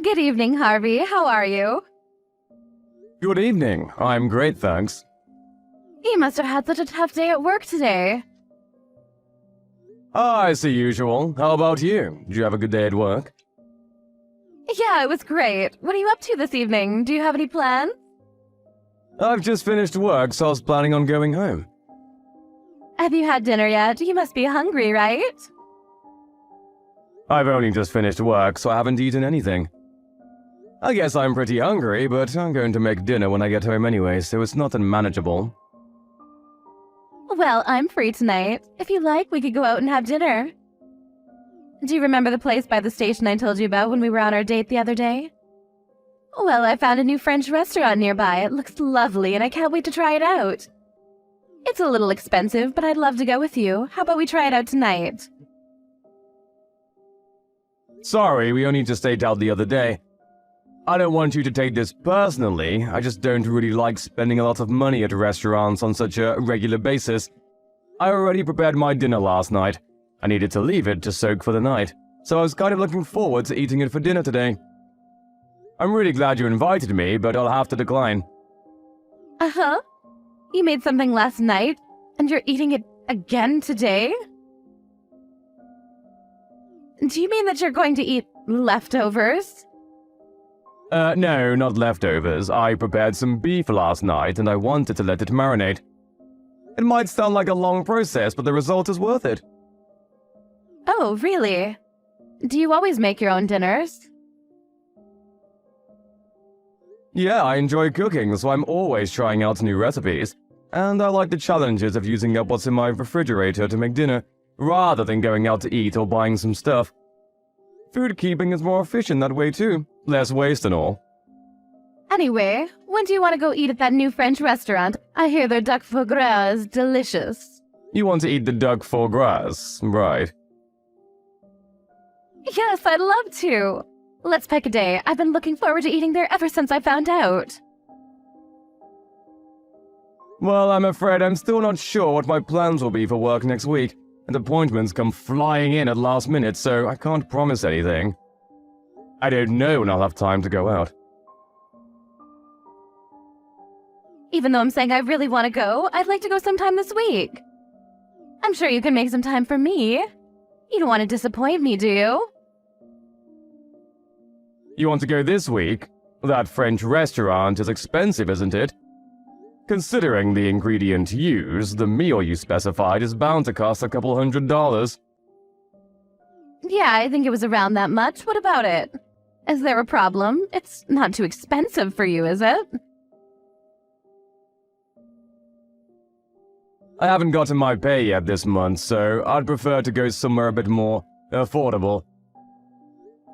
Good evening, Harvey. How are you? Good evening. I'm great, thanks. You must have had such a tough day at work today. Ah, it's the usual. How about you? Did you have a good day at work? Yeah, it was great. What are you up to this evening? Do you have any plans? I've just finished work, so I was planning on going home. Have you had dinner yet? You must be hungry, right? I've only just finished work, so I haven't eaten anything. I guess I'm pretty hungry, but I'm going to make dinner when I get home anyway, so it's not unmanageable. Well, I'm free tonight. If you like, we could go out and have dinner. Do you remember the place by the station I told you about when we were on our date the other day? Well, I found a new French restaurant nearby. It looks lovely, and I can't wait to try it out. It's a little expensive, but I'd love to go with you. How about we try it out tonight? Sorry, we only just ate out the other day. I don't want you to take this personally, I just don't really like spending a lot of money at restaurants on such a regular basis. I already prepared my dinner last night. I needed to leave it to soak for the night, so I was kind of looking forward to eating it for dinner today. I'm really glad you invited me, but I'll have to decline. Uh-huh. You made something last night, and you're eating it again today? Do you mean that you're going to eat leftovers? No, not leftovers. I prepared some beef last night, and I wanted to let it marinate. It might sound like a long process, but the result is worth it. Oh, really? Do you always make your own dinners? Yeah, I enjoy cooking, so I'm always trying out new recipes. And I like the challenges of using up what's in my refrigerator to make dinner, rather than going out to eat or buying some stuff. Food keeping is more efficient that way too. Less waste and all. Anyway, when do you want to go eat at that new French restaurant? I hear their duck foie gras is delicious. You want to eat the duck foie gras, right? Yes, I'd love to. Let's pick a day. I've been looking forward to eating there ever since I found out. Well, I'm afraid I'm still not sure what my plans will be for work next week, and appointments come flying in at last minute, so I can't promise anything. I don't know when I'll have time to go out. Even though I'm saying I really want to go, I'd like to go sometime this week. I'm sure you can make some time for me. You don't want to disappoint me, do you? You want to go this week? That French restaurant is expensive, isn't it? Considering the ingredient used, the meal you specified is bound to cost a couple $100. Yeah, I think it was around that much. What about it? Is there a problem? It's not too expensive for you, is it? I haven't gotten my pay yet this month, so I'd prefer to go somewhere a bit more affordable.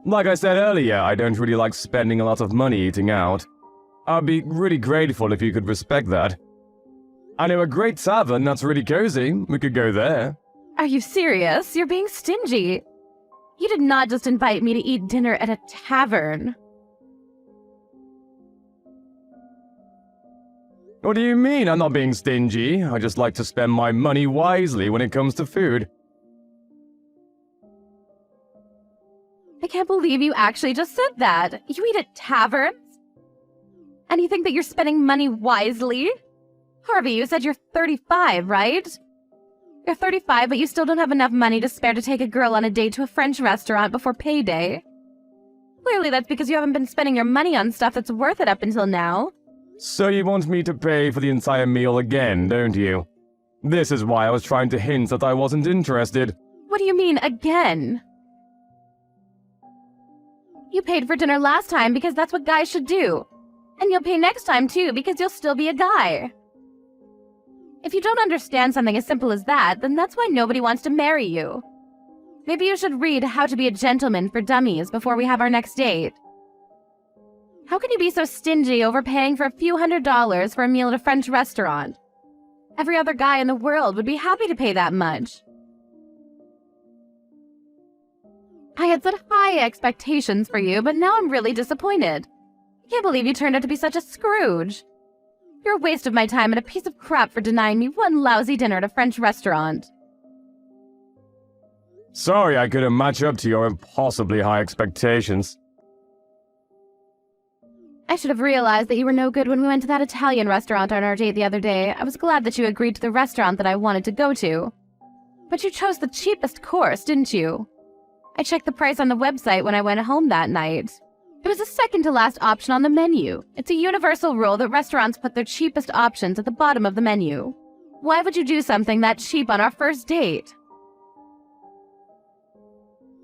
Like I said earlier, I don't really like spending a lot of money eating out. I'd be really grateful if you could respect that. I know a great tavern that's really cozy. We could go there. Are you serious? You're being stingy. You did not just invite me to eat dinner at a tavern. What do you mean I'm not being stingy? I just like to spend my money wisely when it comes to food. I can't believe you actually just said that. You eat at taverns? And you think that you're spending money wisely? Harvey, you said you're 35, right? You're 35, but you still don't have enough money to spare to take a girl on a date to a French restaurant before payday. Clearly that's because you haven't been spending your money on stuff that's worth it up until now. So you want me to pay for the entire meal again, don't you? This is why I was trying to hint that I wasn't interested. What do you mean, again? You paid for dinner last time because that's what guys should do. And you'll pay next time too because you'll still be a guy. If you don't understand something as simple as that, then that's why nobody wants to marry you. Maybe you should read How to Be a Gentleman for Dummies before we have our next date. How can you be so stingy overpaying for a few $100s for a meal at a French restaurant? Every other guy in the world would be happy to pay that much. I had such high expectations for you, but now I'm really disappointed. I can't believe you turned out to be such a Scrooge. You're a waste of my time and a piece of crap for denying me one lousy dinner at a French restaurant. Sorry I couldn't match up to your impossibly high expectations. I should have realized that you were no good when we went to that Italian restaurant on our date the other day. I was glad that you agreed to the restaurant that I wanted to go to. But you chose the cheapest course, didn't you? I checked the price on the website when I went home that night. It was the second to last option on the menu. It's a universal rule that restaurants put their cheapest options at the bottom of the menu. Why would you do something that cheap on our first date?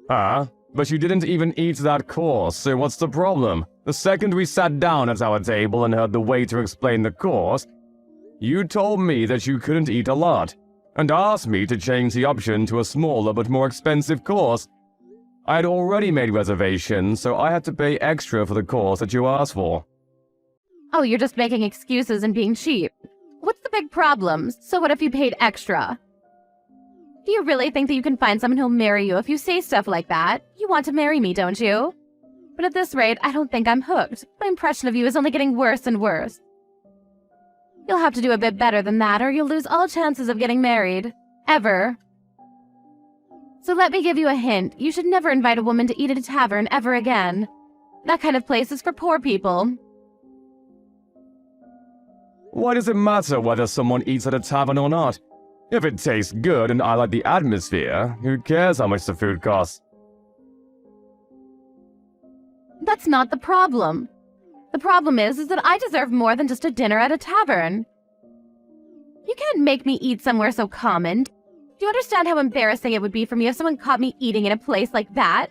But you didn't even eat that course, so what's the problem? The second we sat down at our table and heard the waiter explain the course, you told me that you couldn't eat a lot, and asked me to change the option to a smaller but more expensive course. I had already made reservations, so I had to pay extra for the course that you asked for. Oh, you're just making excuses and being cheap. What's the big problem? So what if you paid extra? Do you really think that you can find someone who'll marry you if you say stuff like that? You want to marry me, don't you? But at this rate, I don't think I'm hooked. My impression of you is only getting worse and worse. You'll have to do a bit better than that, or you'll lose all chances of getting married. Ever. So let me give you a hint. You should never invite a woman to eat at a tavern ever again. That kind of place is for poor people. Why does it matter whether someone eats at a tavern or not? If it tastes good and I like the atmosphere, who cares how much the food costs? That's not the problem. The problem is that I deserve more than just a dinner at a tavern. You can't make me eat somewhere so common. Do you understand how embarrassing it would be for me if someone caught me eating in a place like that?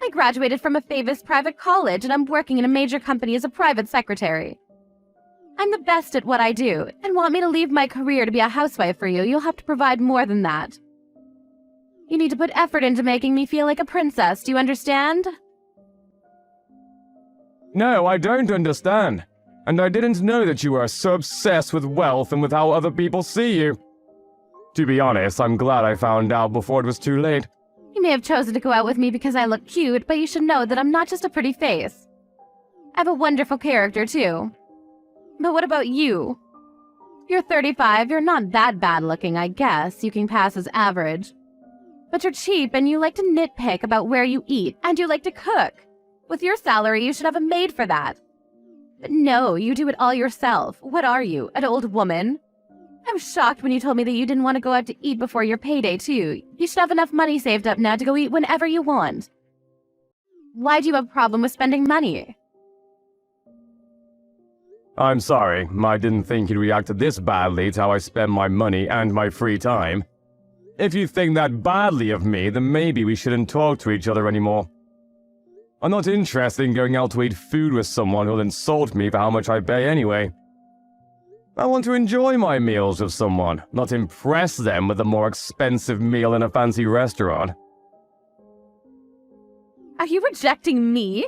I graduated from a famous private college and I'm working in a major company as a private secretary. I'm the best at what I do, and want me to leave my career to be a housewife for you, you'll have to provide more than that. You need to put effort into making me feel like a princess, do you understand? No, I don't understand. And I didn't know that you were so obsessed with wealth and with how other people see you. To be honest, I'm glad I found out before it was too late. You may have chosen to go out with me because I look cute, but you should know that I'm not just a pretty face. I have a wonderful character, too. But what about you? You're 35, you're not that bad looking, I guess. You can pass as average. But you're cheap and you like to nitpick about where you eat, and you like to cook. With your salary, you should have a maid for that. But no, you do it all yourself. What are you, an old woman? I was shocked when you told me that you didn't want to go out to eat before your payday, too. You should have enough money saved up now to go eat whenever you want. Why do you have a problem with spending money? I'm sorry, I didn't think you'd react this badly to how I spend my money and my free time. If you think that badly of me, then maybe we shouldn't talk to each other anymore. I'm not interested in going out to eat food with someone who'll insult me for how much I pay anyway. I want to enjoy my meals with someone, not impress them with a more expensive meal in a fancy restaurant. Are you rejecting me?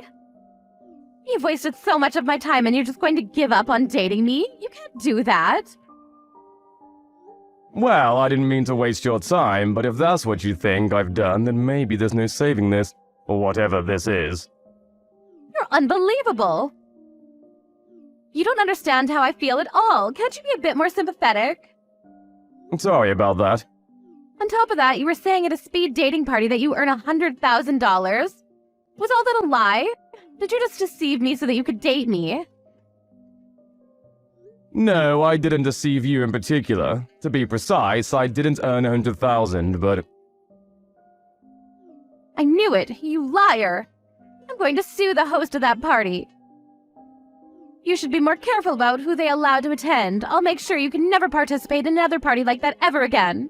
You've wasted so much of my time and you're just going to give up on dating me? You can't do that. Well, I didn't mean to waste your time, but if that's what you think I've done, then maybe there's no saving this, or whatever this is. You're unbelievable. You don't understand how I feel at all. Can't you be a bit more sympathetic? Sorry about that. On top of that, you were saying at a speed dating party that you earn $100,000. Was all that a lie? Did you just deceive me so that you could date me? No, I didn't deceive you in particular. To be precise, I didn't earn 100,000, but... I knew it, you liar! I'm going to sue the host of that party. You should be more careful about who they allow to attend. I'll make sure you can never participate in another party like that ever again.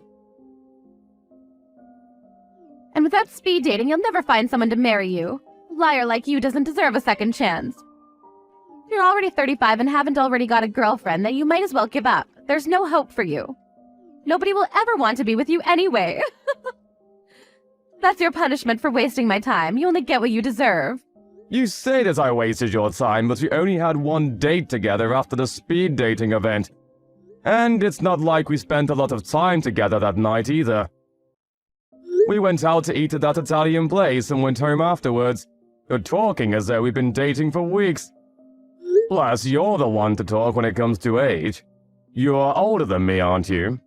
And without speed dating, you'll never find someone to marry you. A liar like you doesn't deserve a second chance. If you're already 35 and haven't already got a girlfriend, then you might as well give up. There's no hope for you. Nobody will ever want to be with you anyway. That's your punishment for wasting my time. You only get what you deserve. You say that I wasted your time, but we only had one date together after the speed dating event. And it's not like we spent a lot of time together that night either. We went out to eat at that Italian place and went home afterwards. You're talking as though we've been dating for weeks. Plus, you're the one to talk when it comes to age. You're older than me, aren't you?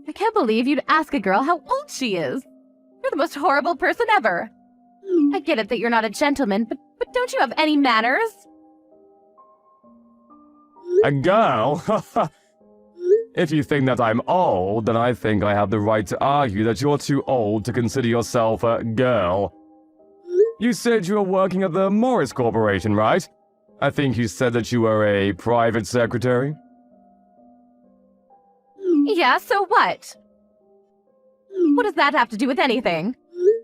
I can't believe you'd ask a girl how old she is. You're the most horrible person ever. I get it that you're not a gentleman, but don't you have any manners? A girl? If you think that I'm old, then I think I have the right to argue that you're too old to consider yourself a girl. You said you were working at the Morris Corporation, right? I think you said that you were a private secretary. Yeah, so what? What does that have to do with anything?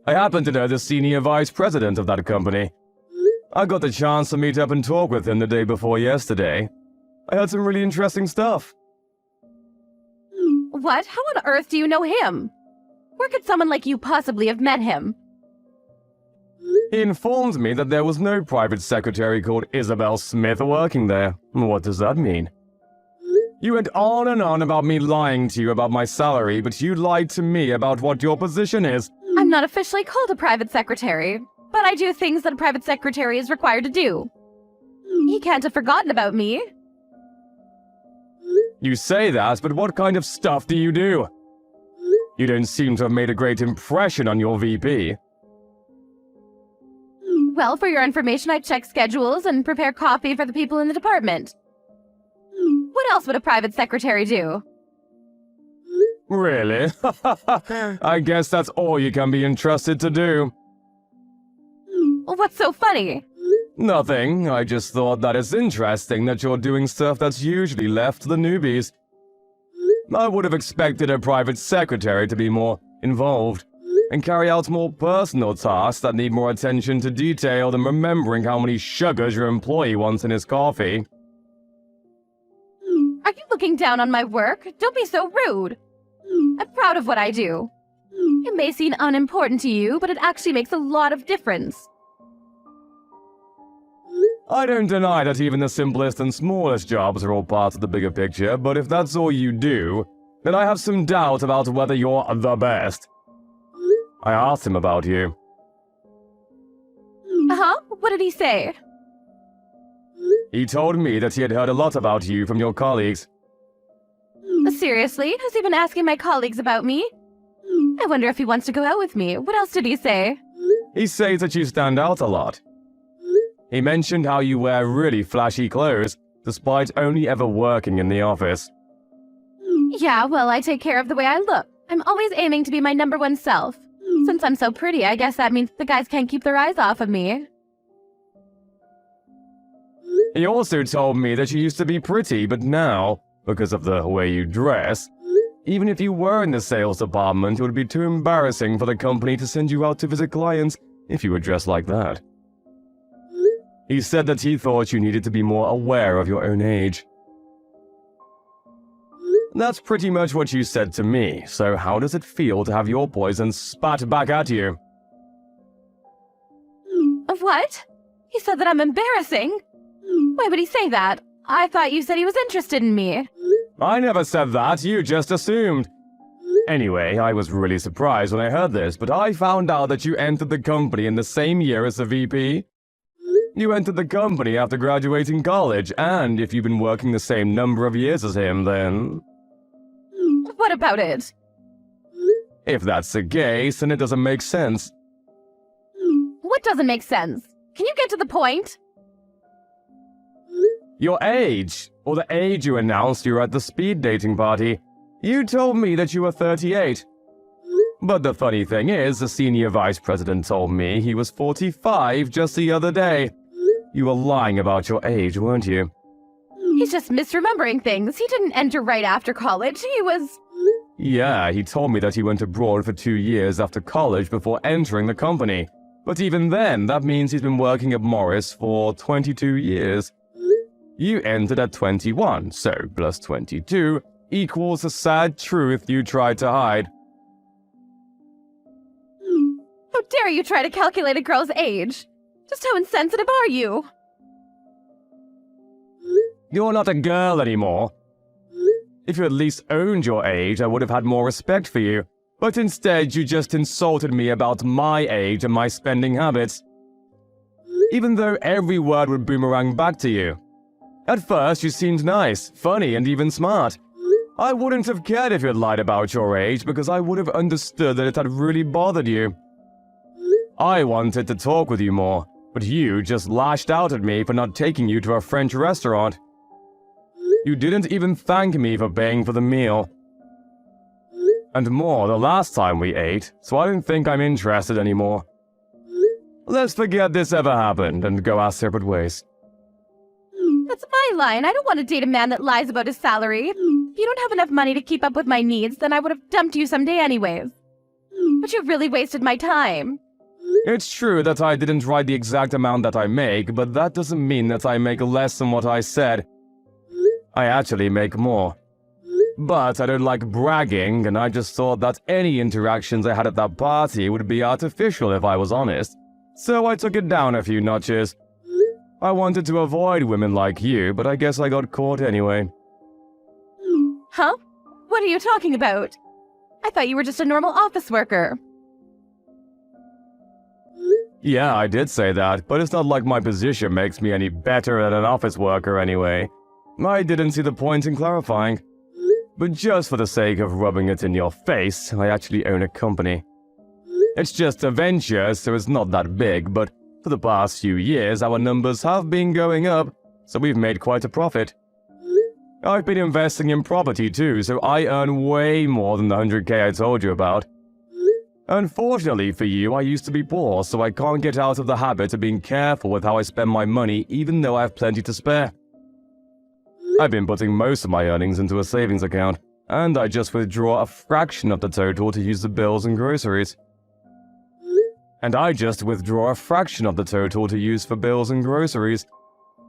I happen to know the senior vice president of that company. I got the chance to meet up and talk with him the day before yesterday. I heard some really interesting stuff. What? How on earth do you know him? Where could someone like you possibly have met him? He informed me that there was no private secretary called Isabel Smith working there. What does that mean? You went on and on about me lying to you about my salary, but you lied to me about what your position is. I'm not officially called a private secretary, but I do things that a private secretary is required to do. He can't have forgotten about me. You say that, but what kind of stuff do you do? You don't seem to have made a great impression on your VP. Well, for your information, I check schedules and prepare coffee for the people in the department. What else would a private secretary do? Really? I guess that's all you can be entrusted to do. What's so funny? Nothing. I just thought that it's interesting that you're doing stuff that's usually left to the newbies. I would have expected a private secretary to be more involved and carry out more personal tasks that need more attention to detail than remembering how many sugars your employee wants in his coffee. Are you looking down on my work? Don't be so rude. I'm proud of what I do. It may seem unimportant to you, but it actually makes a lot of difference. I don't deny that even the simplest and smallest jobs are all part of the bigger picture, but if that's all you do, then I have some doubt about whether you're the best. I asked him about you. Uh-huh? What did he say? He told me that he had heard a lot about you from your colleagues. Seriously? Has he been asking my colleagues about me? I wonder if he wants to go out with me. What else did he say? He says that you stand out a lot. He mentioned how you wear really flashy clothes, despite only ever working in the office. Yeah, well, I take care of the way I look. I'm always aiming to be my #1 self. Since I'm so pretty, I guess that means the guys can't keep their eyes off of me. He also told me that you used to be pretty, but now, because of the way you dress, even if you were in the sales department, it would be too embarrassing for the company to send you out to visit clients if you were dressed like that. He said that he thought you needed to be more aware of your own age. That's pretty much what you said to me, so how does it feel to have your poison spat back at you? What? He said that I'm embarrassing? Why would he say that? I thought you said he was interested in me. I never said that, you just assumed. Anyway, I was really surprised when I heard this, but I found out that you entered the company in the same year as the VP. You entered the company after graduating college, and if you've been working the same number of years as him, then... What about it? If that's the case, then it doesn't make sense. What doesn't make sense? Can you get to the point? Your age, or the age you announced you were at the speed dating party. You told me that you were 38. But the funny thing is, the senior vice president told me he was 45 just the other day. You were lying about your age, weren't you? He's just misremembering things. He didn't enter right after college. He was... Yeah, he told me that he went abroad for 2 years after college before entering the company. But even then, that means he's been working at Morris for 22 years. You entered at 21, so plus 22 equals the sad truth you tried to hide. How dare you try to calculate a girl's age? Just how insensitive are you? You're not a girl anymore. If you at least owned your age, I would have had more respect for you. But instead, you just insulted me about my age and my spending habits. Even though every word would boomerang back to you. At first, you seemed nice, funny, and even smart. I wouldn't have cared if you had lied about your age, because I would have understood that it had really bothered you. I wanted to talk with you more, but you just lashed out at me for not taking you to a French restaurant. You didn't even thank me for paying for the meal. And more the last time we ate, so I don't think I'm interested anymore. Let's forget this ever happened and go our separate ways. That's my line. I don't want to date a man that lies about his salary. If you don't have enough money to keep up with my needs, then I would have dumped you someday anyways. But you've really wasted my time. It's true that I didn't write the exact amount that I make, but that doesn't mean that I make less than what I said. I actually make more. But I don't like bragging, and I just thought that any interactions I had at that party would be artificial if I was honest. So I took it down a few notches. I wanted to avoid women like you, but I guess I got caught anyway. Huh? What are you talking about? I thought you were just a normal office worker. Yeah, I did say that, but it's not like my position makes me any better than an office worker anyway. I didn't see the point in clarifying. But just for the sake of rubbing it in your face, I actually own a company. It's just a venture, so it's not that big, but for the past few years, our numbers have been going up, so we've made quite a profit. I've been investing in property too, so I earn way more than the 100K I told you about. Unfortunately for you, I used to be poor, so I can't get out of the habit of being careful with how I spend my money, even though I have plenty to spare. I've been putting most of my earnings into a savings account, and I just withdraw a fraction of the total to use the bills and groceries.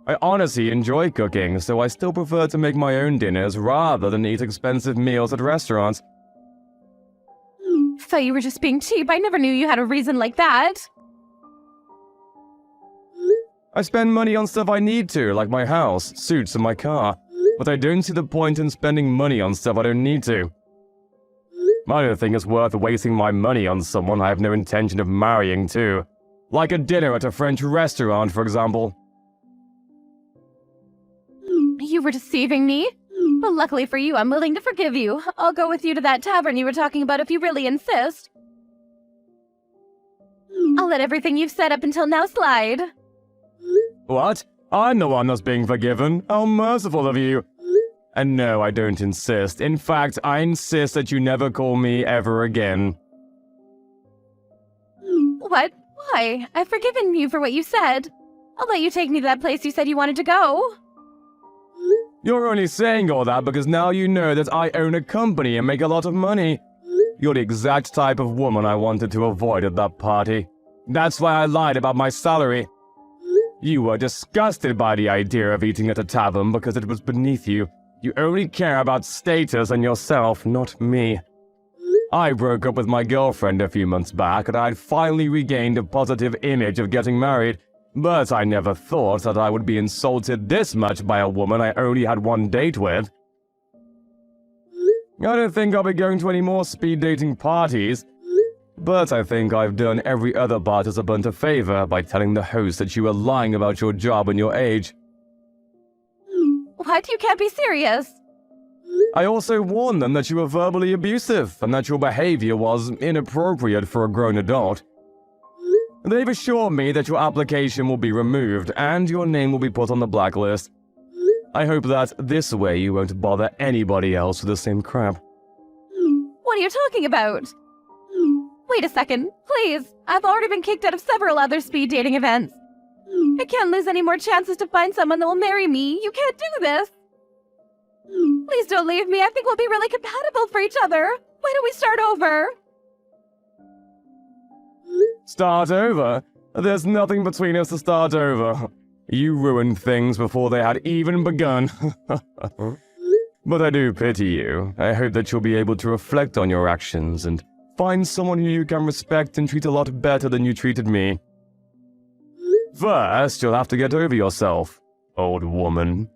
I honestly enjoy cooking, so I still prefer to make my own dinners rather than eat expensive meals at restaurants. Thought you were just being cheap. I never knew you had a reason like that. I spend money on stuff I need to, like my house, suits, and my car, but I don't see the point in spending money on stuff I don't need to. I don't think it's worth wasting my money on someone I have no intention of marrying too. Like a dinner at a French restaurant, for example. You were deceiving me? But luckily for you, I'm willing to forgive you. I'll go with you to that tavern you were talking about if you really insist. I'll let everything you've said up until now slide. What? I'm the one that's being forgiven? How merciful of you. And no, I don't insist. In fact, I insist that you never call me ever again. What? Why? I've forgiven you for what you said. I'll let you take me to that place you said you wanted to go. You're only saying all that because now you know that I own a company and make a lot of money. You're the exact type of woman I wanted to avoid at that party. That's why I lied about my salary. You were disgusted by the idea of eating at a tavern because it was beneath you. You only care about status and yourself, not me. I broke up with my girlfriend a few months back and I had finally regained a positive image of getting married, but I never thought that I would be insulted this much by a woman I only had one date with. I don't think I'll be going to any more speed dating parties, but I think I've done every other participant a favor by telling the host that you were lying about your job and your age. What? You can't be serious. I also warned them that you were verbally abusive and that your behavior was inappropriate for a grown adult. They've assured me that your application will be removed and your name will be put on the blacklist. I hope that this way you won't bother anybody else with the same crap. What are you talking about? Wait a second, please. I've already been kicked out of several other speed dating events. I can't lose any more chances to find someone that will marry me. You can't do this. Please don't leave me. I think we'll be really compatible for each other. Why don't we start over? Start over? There's nothing between us to start over. You ruined things before they had even begun. But I do pity you. I hope that you'll be able to reflect on your actions and find someone who you can respect and treat a lot better than you treated me. First, you'll have to get over yourself, old woman.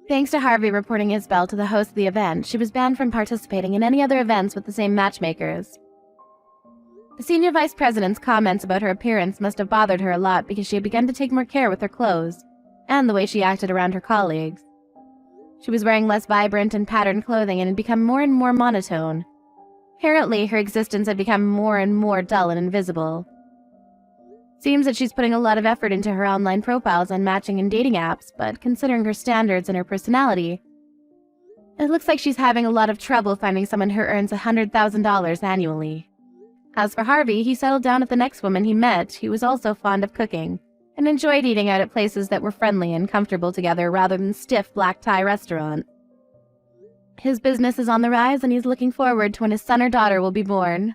Thanks to Harvey reporting Isabel to the host of the event, she was banned from participating in any other events with the same matchmakers. The senior vice president's comments about her appearance must have bothered her a lot because she had begun to take more care with her clothes and the way she acted around her colleagues. She was wearing less vibrant and patterned clothing and had become more and more monotone. Apparently, her existence had become more and more dull and invisible. Seems that she's putting a lot of effort into her online profiles on matching and dating apps, but considering her standards and her personality, it looks like she's having a lot of trouble finding someone who earns $100,000 annually. As for Harvey, he settled down with the next woman he met, who was also fond of cooking, and enjoyed eating out at places that were friendly and comfortable together rather than stiff black tie restaurant. His business is on the rise, and he's looking forward to when his son or daughter will be born.